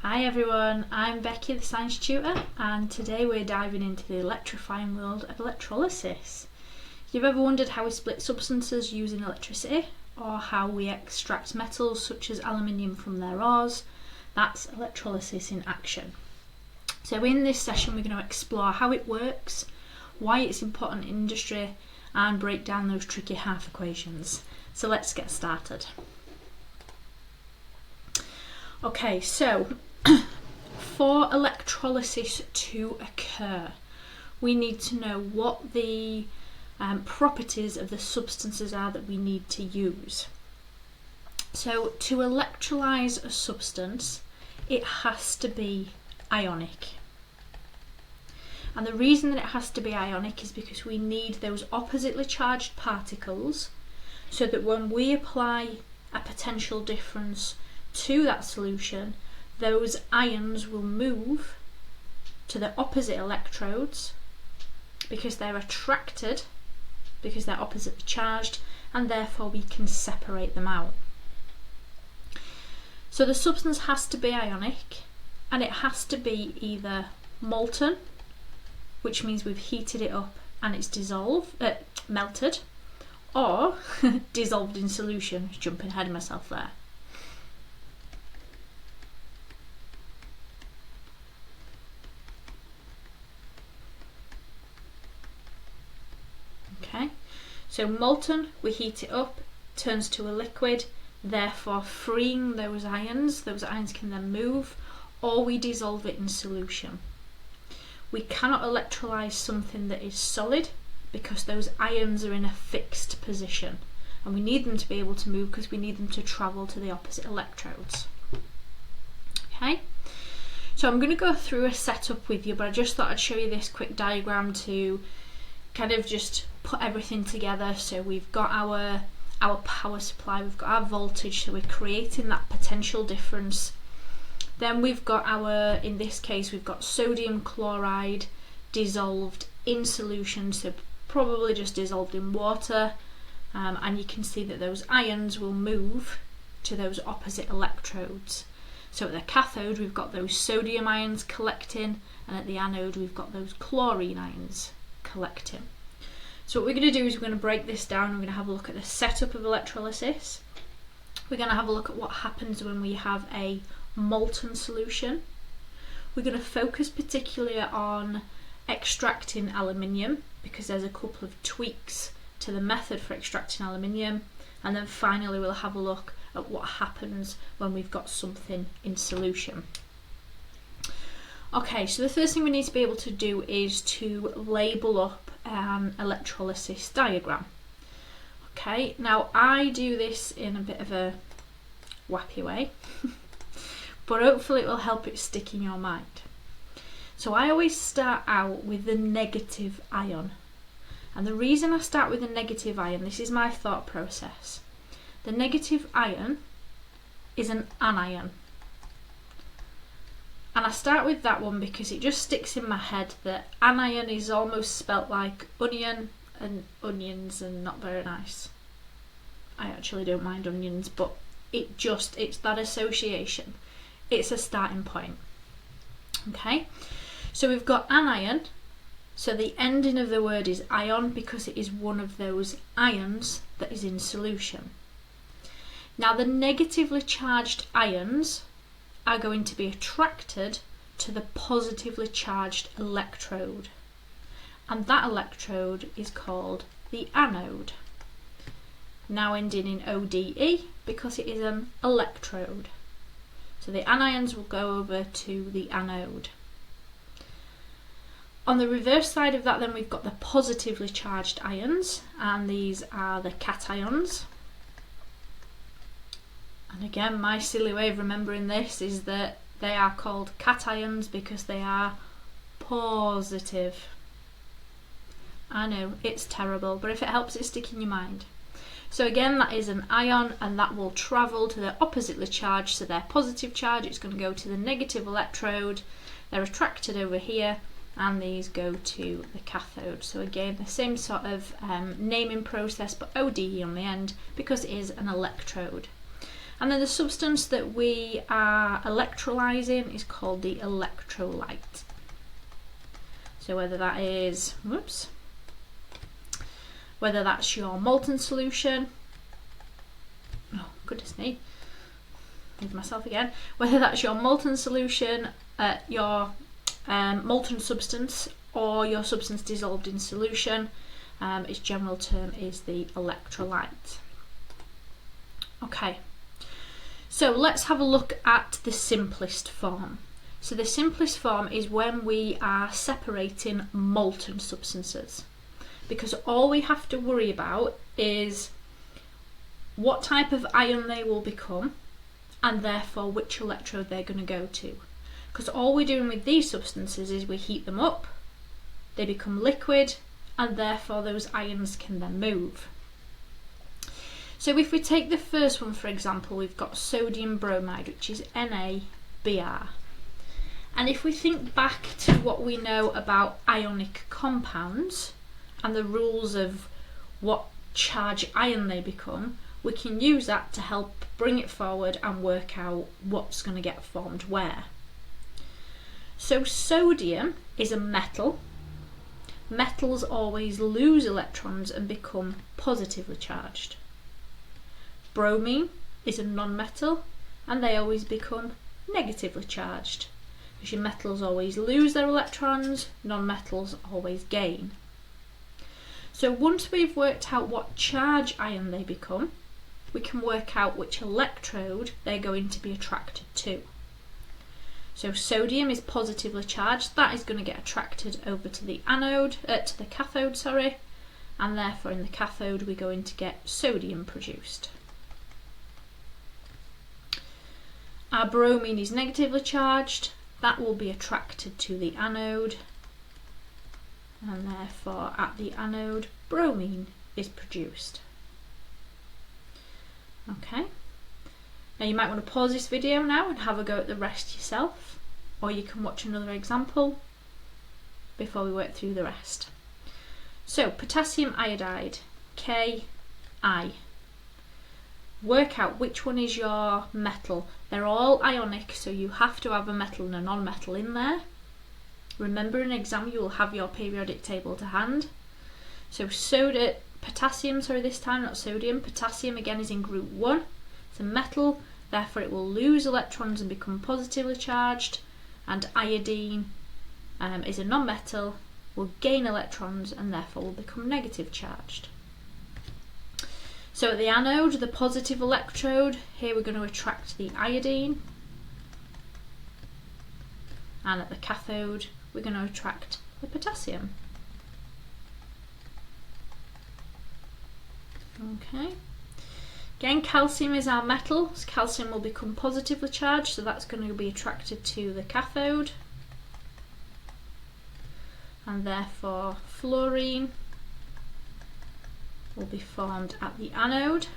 Hi everyone, I'm Becky the Science Tutor, and today we're diving into the electrifying world of electrolysis. If you've ever wondered how we split substances using electricity, or how we extract metals such as aluminium from their ores, that's electrolysis in action. So in this session we're going to explore how it works, why it's important in industry, and break down those tricky half equations. So let's get started. Okay, so for electrolysis to occur, we need to know what the properties of the substances are that we need to use. So to electrolyse a substance, it has to be ionic. And the reason that it has to be ionic is because we need those oppositely charged particles so that when we apply a potential difference to that solution, those ions will move to the opposite electrodes because they're attracted, because they're oppositely charged, and therefore we can separate them out. So the substance has to be ionic, and it has to be either molten, which means we've heated it up and it's melted, or dissolved in solution. Jumping ahead of myself there. Okay, so molten, we heat it up, turns to a liquid, therefore freeing those ions. Those ions can then move, or we dissolve it in solution. We cannot electrolyse something that is solid because those ions are in a fixed position, and we need them to be able to move because we need them to travel to the opposite electrodes. Okay, so I'm going to go through a setup with you, but I just thought I'd show you this quick diagram to kind of just put everything together. So we've got our power supply, we've got our voltage, so we're creating that potential difference. Then we've got in this case we've got sodium chloride dissolved in solution, so probably just dissolved in water, and you can see that those ions will move to those opposite electrodes. So at the cathode we've got those sodium ions collecting, and at the anode we've got those chlorine ions collecting. So what we're going to do is we're going to break this down. We're going to have a look at the setup of electrolysis. We're going to have a look at what happens when we have a molten solution. We're going to focus particularly on extracting aluminium because there's a couple of tweaks to the method for extracting aluminium, and then finally we'll have a look at what happens when we've got something in solution. Okay, so the first thing we need to be able to do is to label up an electrolysis diagram. Okay, now I do this in a bit of a wappy way, but hopefully it will help it stick in your mind. So I always start out with the negative ion, and the reason I start with the negative ion, this is my thought process. The negative ion is an anion. And I start with that one because it just sticks in my head that anion is almost spelt like onion, and onions are not very nice. I actually don't mind onions, but it's that association. It's a starting point. Okay, so we've got anion, so the ending of the word is ion because it is one of those ions that is in solution. Now the negatively charged ions are going to be attracted to the positively charged electrode, and that electrode is called the anode, now ending in ODE because it is an electrode. So the anions will go over to the anode. On the reverse side of that then we've got the positively charged ions, and these are the cations. And again, my silly way of remembering this is that they are called cations because they are positive. I know, it's terrible, but if it helps it stick in your mind. So again, that is an ion, and that will travel to the oppositely charged, so their positive charge, it's going to go to the negative electrode. They're attracted over here, and these go to the cathode. So again, the same sort of naming process, but ODE on the end because it is an electrode. And then the substance that we are electrolyzing is called the electrolyte. So whether that is, whether that's your molten solution, oh goodness me, with myself again, whether that's your molten solution, your molten substance, or your substance dissolved in solution, its general term is the electrolyte. Okay, so let's have a look at the simplest form. So the simplest form is when we are separating molten substances, because all we have to worry about is what type of ion they will become and therefore which electrode they're going to go to. Because all we're doing with these substances is we heat them up, they become liquid, and therefore those ions can then move. So if we take the first one, for example, we've got sodium bromide, which is NaBr. And if we think back to what we know about ionic compounds and the rules of what charge ion they become, we can use that to help bring it forward and work out what's going to get formed where. So sodium is a metal. Metals always lose electrons and become positively charged. Bromine is a non-metal, and they always become negatively charged. Because your metals always lose their electrons, non-metals always gain. So once we've worked out what charge ion they become, we can work out which electrode they're going to be attracted to. So sodium is positively charged, that is going to get attracted over to the cathode, and therefore in the cathode we're going to get sodium produced. Our bromine is negatively charged, that will be attracted to the anode, and therefore at the anode bromine is produced. Okay, now you might want to pause this video now and have a go at the rest yourself, or you can watch another example before we work through the rest. So potassium iodide, Ki. Work out which one is your metal. They're all ionic, so you have to have a metal and a non-metal in there. Remember, in exam you will have your periodic table to hand. So potassium, this time, not sodium. Potassium again is in group 1. It's a metal, therefore it will lose electrons and become positively charged. And iodine is a non-metal, will gain electrons and therefore will become negative charged. So at the anode, the positive electrode, here we're going to attract the iodine, and at the cathode we're going to attract the potassium. Okay. Again, calcium is our metal, so calcium will become positively charged, so that's going to be attracted to the cathode, and therefore fluorine will be formed at the anode.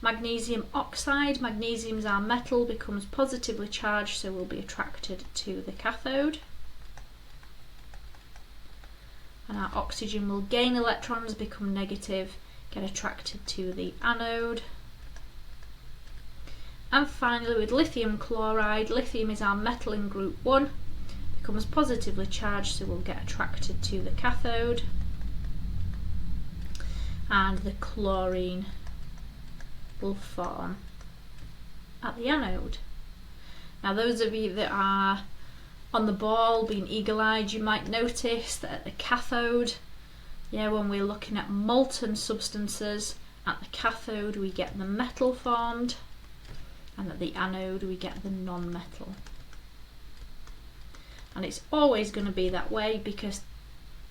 Magnesium oxide, magnesium is our metal, becomes positively charged, so will be attracted to the cathode. And our oxygen will gain electrons, become negative, get attracted to the anode. And finally with lithium chloride, lithium is our metal in group 1, becomes positively charged, so will get attracted to the cathode. And the chlorine will form at the anode. Now those of you that are on the ball, being eagle-eyed, you might notice that at the cathode, when we're looking at molten substances, at the cathode we get the metal formed, and at the anode we get the non-metal. And it's always going to be that way because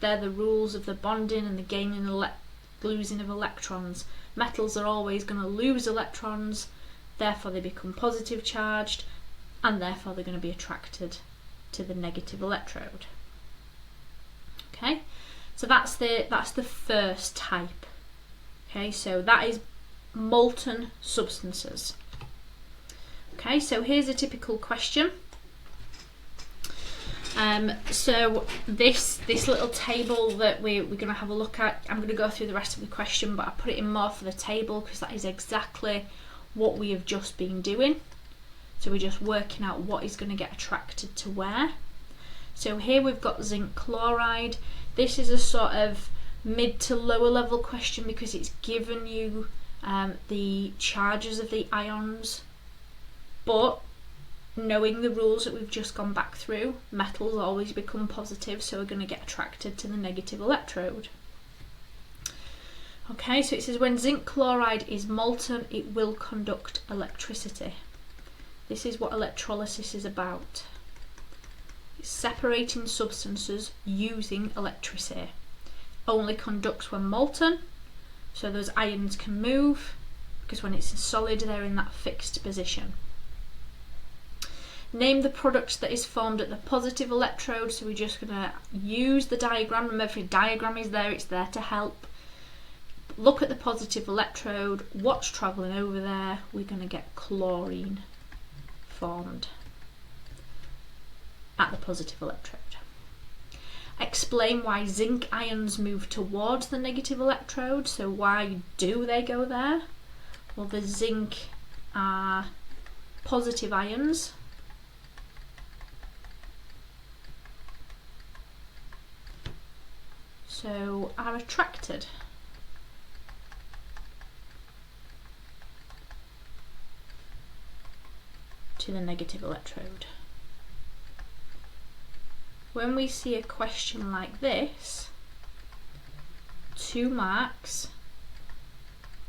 they're the rules of the bonding and the gaining and losing of electrons. Metals are always going to lose electrons, therefore they become positive charged, and therefore they're going to be attracted to the negative electrode. Okay, so that's the first type. Okay, so that is molten substances. Okay, so here's a typical question. So this little table that we're going to have a look at, I'm going to go through the rest of the question, but I put it in more for the table because that is exactly what we have just been doing. So we're just working out what is going to get attracted to where. So here we've got zinc chloride. This is a sort of mid to lower level question because it's given you the charges of the ions, but knowing the rules that we've just gone back through, metals always become positive, so we're going to get attracted to the negative electrode. Okay, so it says when zinc chloride is molten, it will conduct electricity. This is what electrolysis is about. It's separating substances using electricity. Only conducts when molten, so those ions can move, because when it's solid they're in that fixed position. Name the product that is formed at the positive electrode, so we're just going to use the diagram. Remember, if a diagram is there, it's there to help. Look at the positive electrode, what's travelling over there, we're going to get chlorine formed at the positive electrode. Explain why zinc ions move towards the negative electrode. So why do they go there? Well, the zinc are positive ions, so are attracted to the negative electrode. When we see a question like this, 2 marks,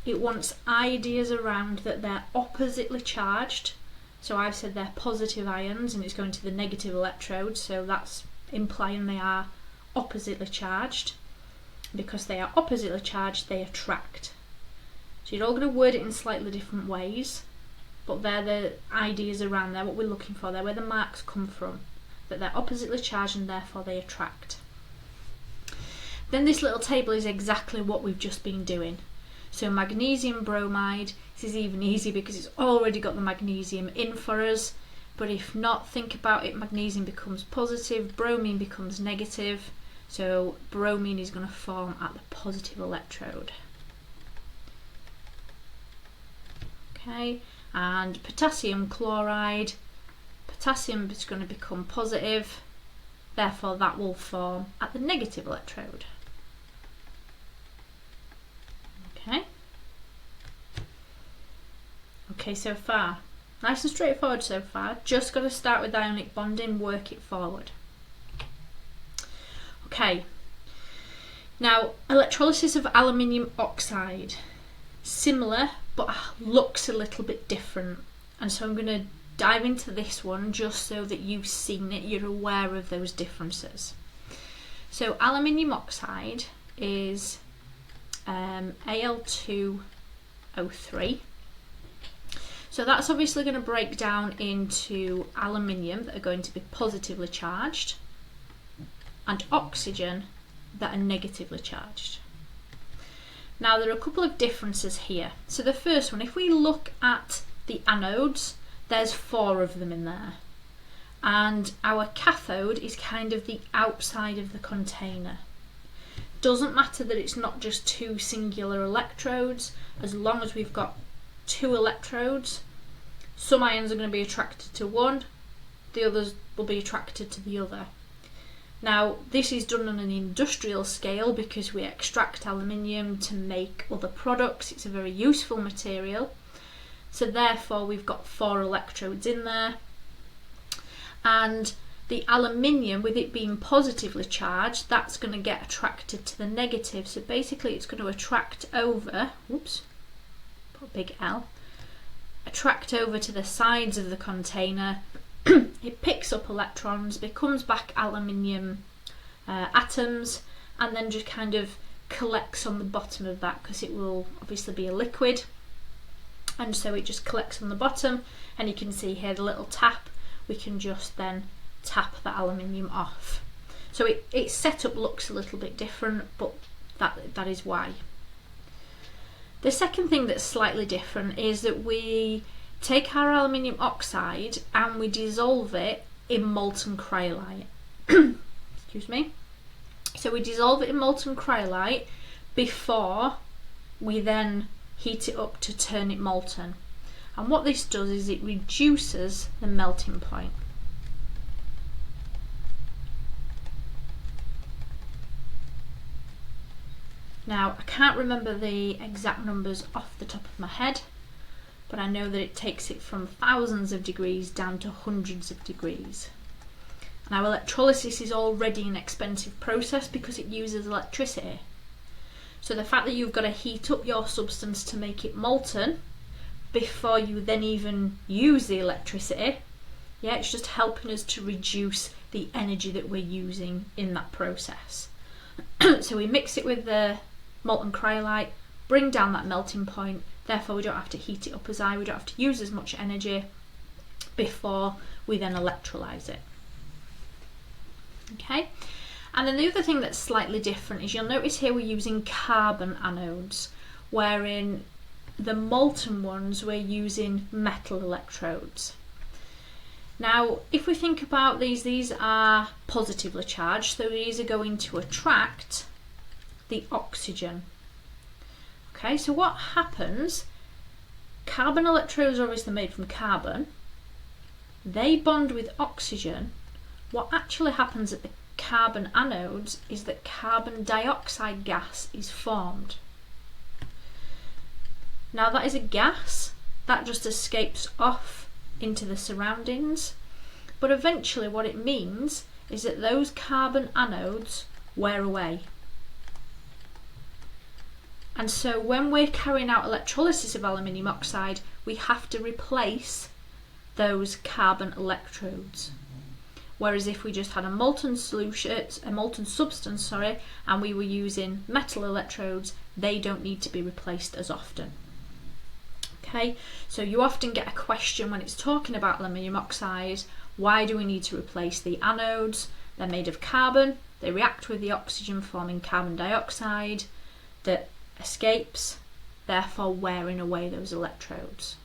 it wants ideas around that they're oppositely charged. So I've said they're positive ions and it's going to the negative electrode, so that's implying they are oppositely charged. Because they are oppositely charged, they attract. So you're all going to word it in slightly different ways, but they're the ideas around there, what we're looking for there, where the marks come from. That they're oppositely charged and therefore they attract. Then this little table is exactly what we've just been doing. So magnesium bromide, this is even easy because it's already got the magnesium in for us, but if not, think about it, magnesium becomes positive, bromine becomes negative, so bromine is going to form at the positive electrode. Okay, and potassium chloride, potassium is going to become positive, therefore that will form at the negative electrode. Okay, so far. Nice and straightforward so far. Just got to start with ionic bonding, work it forward. Okay, now electrolysis of aluminium oxide. Similar, but looks a little bit different. And so I'm going to dive into this one just so that you've seen it, you're aware of those differences. So aluminium oxide is Al2O3. So that's obviously going to break down into aluminium that are going to be positively charged and oxygen that are negatively charged. Now there are a couple of differences here. So the first one, if we look at the anodes, there's 4 of them in there. And our cathode is kind of the outside of the container. Doesn't matter that it's not just 2 singular electrodes, as long as we've got 2 electrodes, some ions are going to be attracted to one, the others will be attracted to the other. Now this is done on an industrial scale because we extract aluminium to make other products. It's a very useful material, so therefore we've got 4 electrodes in there, and the aluminium, with it being positively charged, that's going to get attracted to the negative. So basically it's going to attract over, oops, put a big L, attract over to the sides of the container. It picks up electrons, becomes back aluminium atoms, and then just kind of collects on the bottom of that, because it will obviously be a liquid, and so it just collects on the bottom, and you can see here the little tap, we can just then tap the aluminium off. So its setup looks a little bit different, but that is why. The second thing that's slightly different is that we take our aluminium oxide and we dissolve it in molten cryolite. Excuse me. So we dissolve it in molten cryolite before we then heat it up to turn it molten. And what this does is it reduces the melting point. Now, I can't remember the exact numbers off the top of my head, but I know that it takes it from thousands of degrees down to hundreds of degrees. Now, electrolysis is already an expensive process because it uses electricity. So the fact that you've got to heat up your substance to make it molten before you then even use the electricity, yeah, it's just helping us to reduce the energy that we're using in that process. So we mix it with the molten cryolite, bring down that melting point, therefore we don't have to heat it up as high, we don't have to use as much energy before we then electrolyse it. Okay, and then the other thing that's slightly different is you'll notice here we're using carbon anodes, wherein the molten ones we're using metal electrodes. Now, if we think about these are positively charged, so these are going to attract the oxygen. Okay, so what happens, carbon electrodes are obviously made from carbon, they bond with oxygen. What actually happens at the carbon anodes is that carbon dioxide gas is formed. Now that is a gas that just escapes off into the surroundings, but eventually what it means is that those carbon anodes wear away. And so when we're carrying out electrolysis of aluminium oxide, we have to replace those carbon electrodes. Whereas if we just had a molten substance, and we were using metal electrodes, they don't need to be replaced as often. Okay, so you often get a question when it's talking about aluminium oxide, why do we need to replace the anodes? They're made of carbon, they react with the oxygen forming carbon dioxide that escapes, therefore wearing away those electrodes.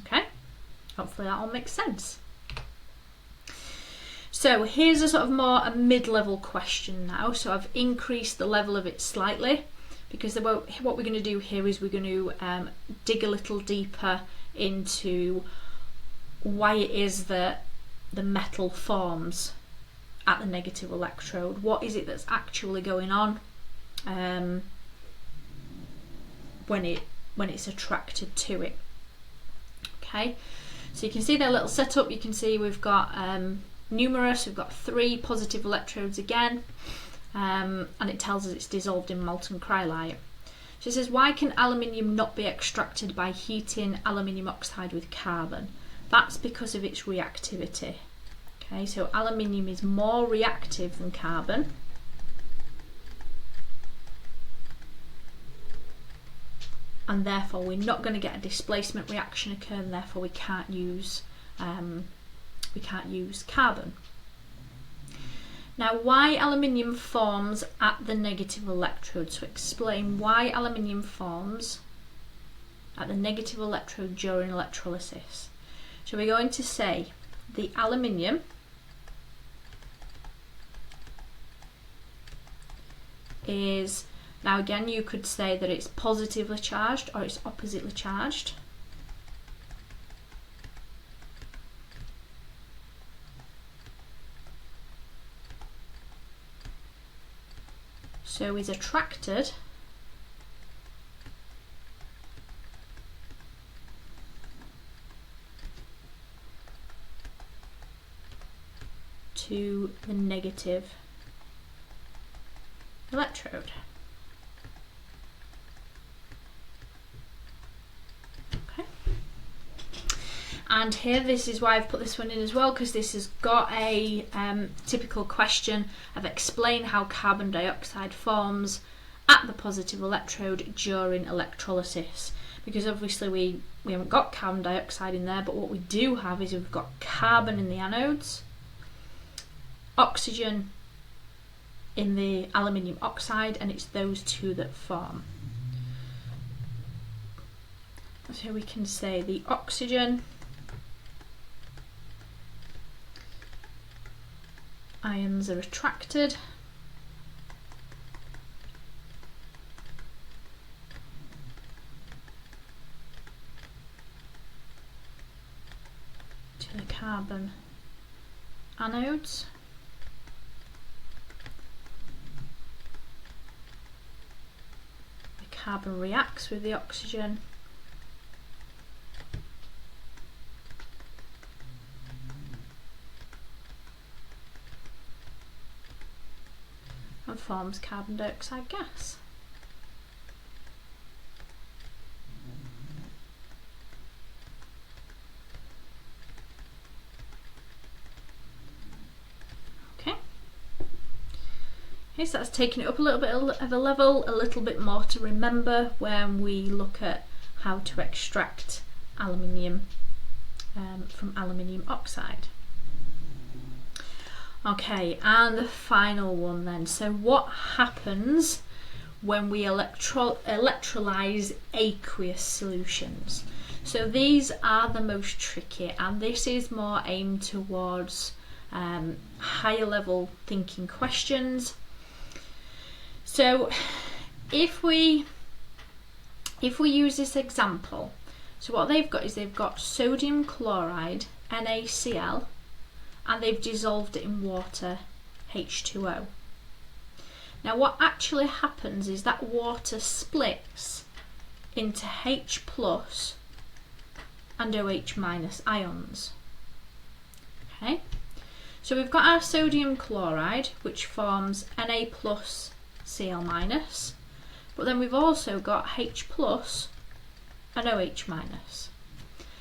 Okay, hopefully that all makes sense. So here's a sort of more a mid-level question now. So I've increased the level of it slightly because what we're going to do here is we're going to dig a little deeper into why it is that the metal forms at the negative electrode. What is it that's actually going on when it's attracted to it? Okay, so you can see their little setup. You can see we've got we've got 3 positive electrodes again, and it tells us it's dissolved in molten cryolite. So it says, why can aluminium not be extracted by heating aluminium oxide with carbon? That's because of its reactivity. Okay, so aluminium is more reactive than carbon. And therefore we're not going to get a displacement reaction occur, and therefore we can't use carbon. Now, why aluminium forms at the negative electrode? So explain why aluminium forms at the negative electrode during electrolysis. So we're going to say the aluminium is, now again you could say that it's positively charged or it's oppositely charged. So is attracted to the negative electrode. Okay. And here, this is why I've put this one in as well, because this has got a typical question of explain how carbon dioxide forms at the positive electrode during electrolysis. Because obviously we haven't got carbon dioxide in there, but what we do have is we've got carbon in the anodes, oxygen in the aluminium oxide, and it's those two that form. So we can say the oxygen ions are attracted carbon anodes. The carbon reacts with the oxygen and forms carbon dioxide gas. So that's taking it up a little bit of a level, a little bit more to remember when we look at how to extract aluminium from aluminium oxide. Okay, and the final one then. So what happens when we electrolyse aqueous solutions? So these are the most tricky, and this is more aimed towards higher level thinking questions. So if we use this example, so what they've got is they've got sodium chloride, NaCl, and they've dissolved it in water, H2O. Now what actually happens is that water splits into H plus and OH minus ions. Okay, so we've got our sodium chloride, which forms Na plus Cl minus, but then we've also got H plus and OH minus.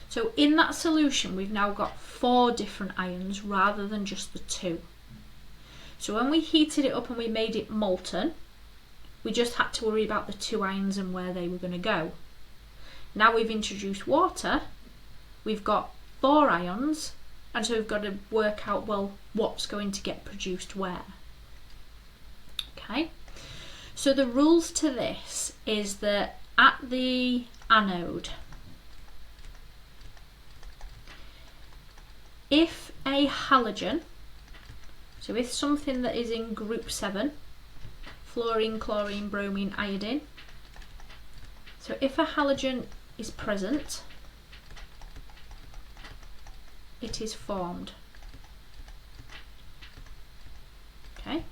So in that solution we've now got 4 different ions rather than just the 2. So when we heated it up and we made it molten, we just had to worry about the 2 ions and where they were going to go. Now we've introduced water, we've got 4 ions, and so we've got to work out, well, what's going to get produced where. Okay, so the rules to this is that at the anode, if a halogen, so if something that is in group 7, fluorine, chlorine, bromine, iodine, so if a halogen is present, it is formed. Okay,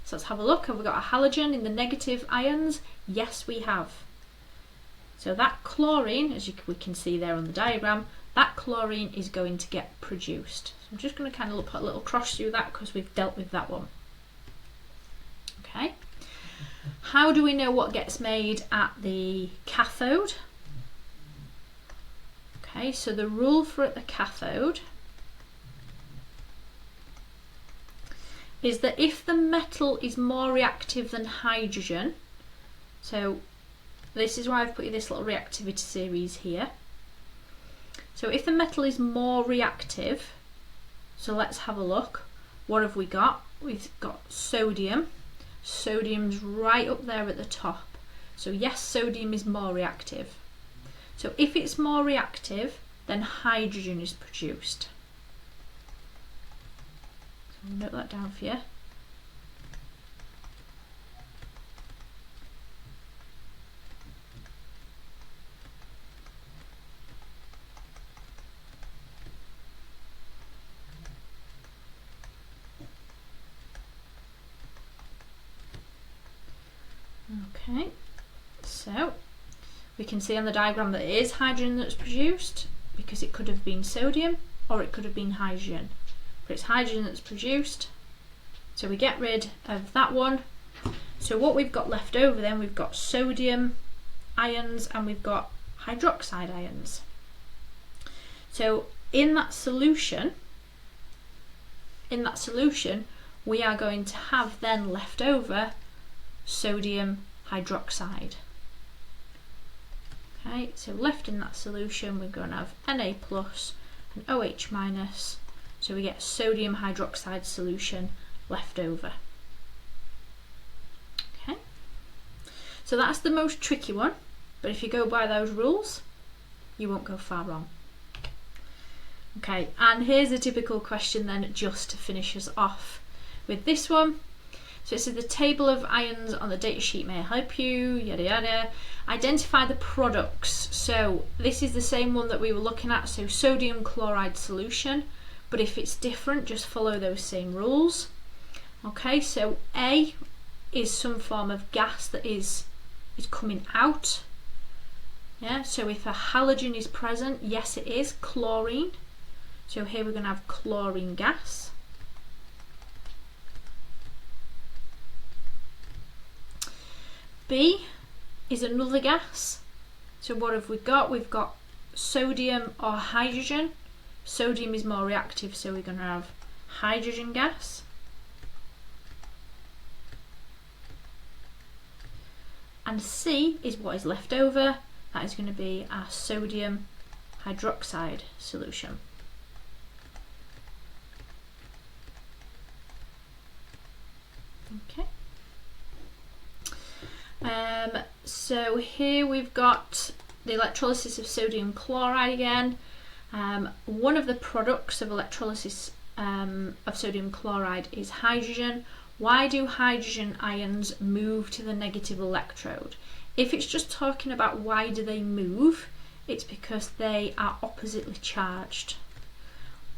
so let's have a look. Have we got a halogen in the negative ions? Yes, we have. So that chlorine, as we can see there on the diagram, that chlorine is going to get produced. So I'm just going to kind of put a little cross through that because we've dealt with that one. Okay, how do we know what gets made at the cathode? Okay, so the rule for at the cathode is that if the metal is more reactive than hydrogen, so this is why I've put you this little reactivity series here. So if the metal is more reactive, so let's have a look. What have we got? We've got sodium. Sodium's right up there at the top. So yes, sodium is more reactive. So if it's more reactive, then hydrogen is produced. So I'll note that down for you. Okay, so we can see on the diagram that it is hydrogen that's produced because it could have been sodium or it could have been hydrogen, but it's hydrogen that's produced, so we get rid of that one. So what we've got left over then, we've got sodium ions and we've got hydroxide ions. So in that solution we are going to have then left over sodium hydroxide. Okay, so left in that solution we're going to have Na plus and OH minus, so we get sodium hydroxide solution left over. Okay, so that's the most tricky one, but if you go by those rules you won't go far wrong. Okay, and here's a typical question then just to finish us off with this one. So it says the table of ions on the datasheet may help you, yada yada. Identify the products. So this is the same one that we were looking at. So sodium chloride solution, but if it's different, just follow those same rules. Okay, so A is some form of gas that is coming out. Yeah, so if a halogen is present, yes it is chlorine. So here we're going to have chlorine gas. B is another gas. So what have we got? We've got sodium or hydrogen. Sodium is more reactive, so we're going to have hydrogen gas. And C is what is left over. That is going to be our sodium hydroxide solution. Okay. So here we've got the electrolysis of sodium chloride again. One of the products of electrolysis of sodium chloride is hydrogen. Why do hydrogen ions move to the negative electrode? If it's just talking about why do they move, it's because they are oppositely charged.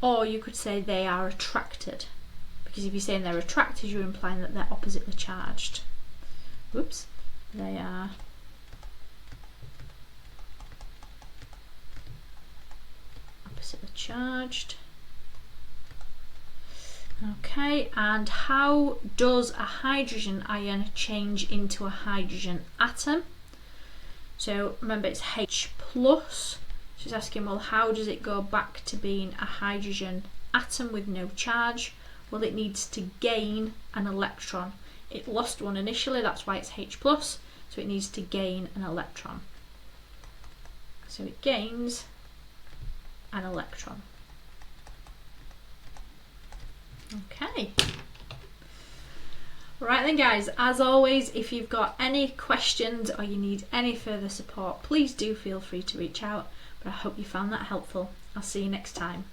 Or you could say they are attracted, because if you're saying they're attracted, you're implying that they're oppositely charged. Whoops, they are oppositely charged. Okay, and how does a hydrogen ion change into a hydrogen atom? So remember it's H+, so it's asking, well, how does it go back to being a hydrogen atom with no charge? Well, it needs to gain an electron. It lost one initially, that's why it's H+, so it needs to gain an electron. So it gains an electron. Okay. Right then guys, as always, if you've got any questions or you need any further support, please do feel free to reach out, but I hope you found that helpful. I'll see you next time.